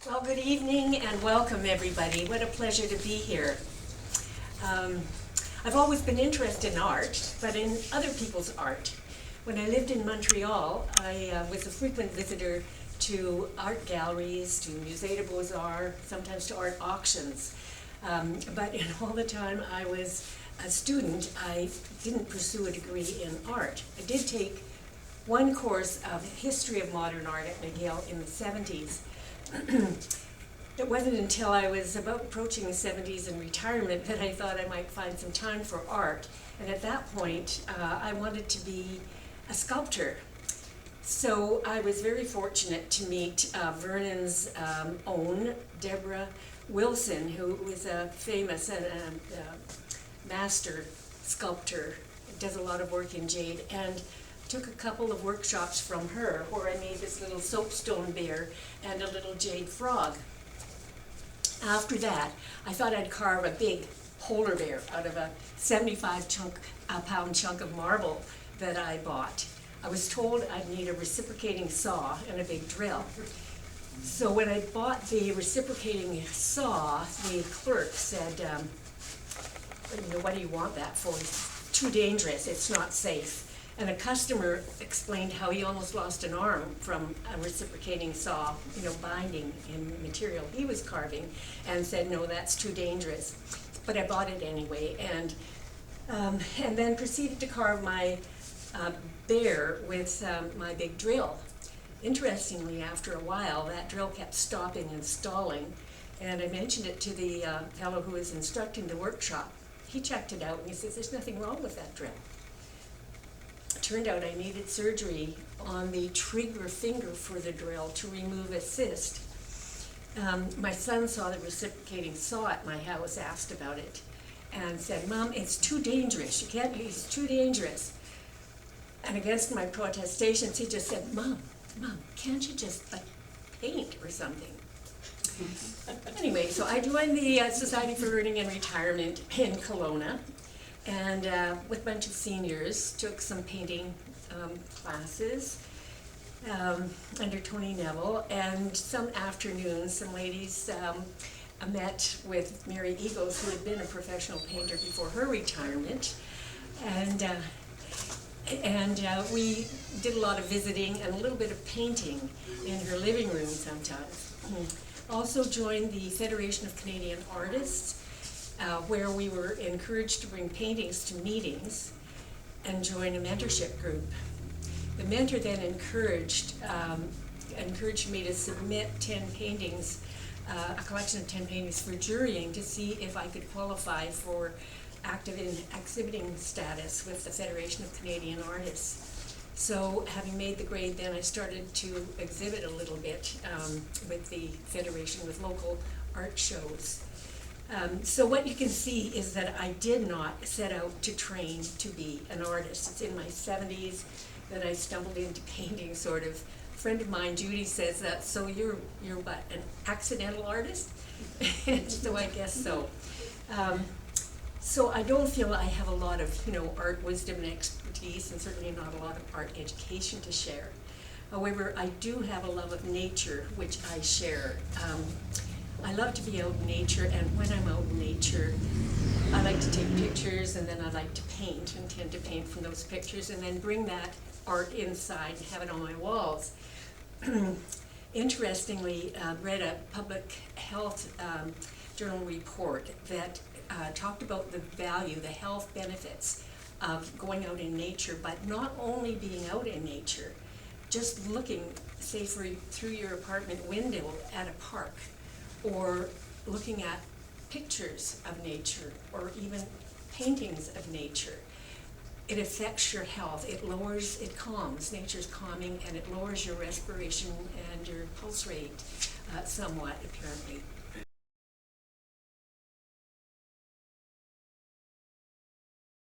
Well, good evening and welcome everybody. What a pleasure to be here. I've always been interested in art, but in other people's art. When I lived in Montreal, I was a frequent visitor to art galleries, to Musée de Beaux-Arts, sometimes to art auctions. But in all the time I was a student, I didn't pursue a degree in art. I did take one course of history of modern art at McGill in the 70s. It wasn't until I was about approaching the 70s and retirement that I thought I might find some time for art. And at that point, I wanted to be a sculptor. So I was very fortunate to meet Vernon's own Deborah Wilson, who was a famous master sculptor, does a lot of work in jade, and took a couple of workshops from her where I made this little soapstone bear and a little jade frog. After that, I thought I'd carve a big polar bear out of a 75-pound chunk of marble that I bought. I was told I'd need a reciprocating saw and a big drill. So when I bought the reciprocating saw, the clerk said, what do you want that for? It's too dangerous, it's not safe. And a customer explained how he almost lost an arm from a reciprocating saw, binding in material he was carving, and said, no, that's too dangerous. But I bought it anyway, and then proceeded to carve my bear with my big drill. Interestingly, after a while, that drill kept stopping and stalling, and I mentioned it to the fellow who was instructing the workshop. He checked it out, and he says, there's nothing wrong with that drill. Turned out I needed surgery on the trigger finger for the drill to remove a cyst. My son saw the reciprocating saw at my house, asked about it, and said, Mom, it's too dangerous. You can't use it, it's too dangerous. And against my protestations, he just said, Mom, can't you just paint or something? Anyway, so I joined the Society for Learning and Retirement in Kelowna, and with a bunch of seniors, took some painting classes under Tony Neville, and some afternoons, some ladies met with Mary Eagles, who had been a professional painter before her retirement, and we did a lot of visiting and a little bit of painting in her living room sometimes. Also joined the Federation of Canadian Artists, where we were encouraged to bring paintings to meetings and join a mentorship group. The mentor then encouraged me to submit 10 paintings, a collection of 10 paintings for jurying to see if I could qualify for active in exhibiting status with the Federation of Canadian Artists. So having made the grade, then I started to exhibit a little bit with the Federation, with local art shows. So what you can see is that I did not set out to train to be an artist. It's in my 70s that I stumbled into painting, sort of. A friend of mine, Judy, says that, so you're what, an accidental artist? So I guess so. So I don't feel I have a lot of, art wisdom and expertise, and certainly not a lot of art education to share. However, I do have a love of nature, which I share. I love to be out in nature, and when I'm out in nature, I like to take pictures, and then I like to paint, and tend to paint from those pictures, and then bring that art inside and have it on my walls. Interestingly, read a public health journal report that talked about the value, the health benefits of going out in nature, but not only being out in nature, just looking, say, through your apartment window at a park, or looking at pictures of nature, or even paintings of nature. It affects your health. It calms, nature's calming, and it lowers your respiration and your pulse rate somewhat, apparently.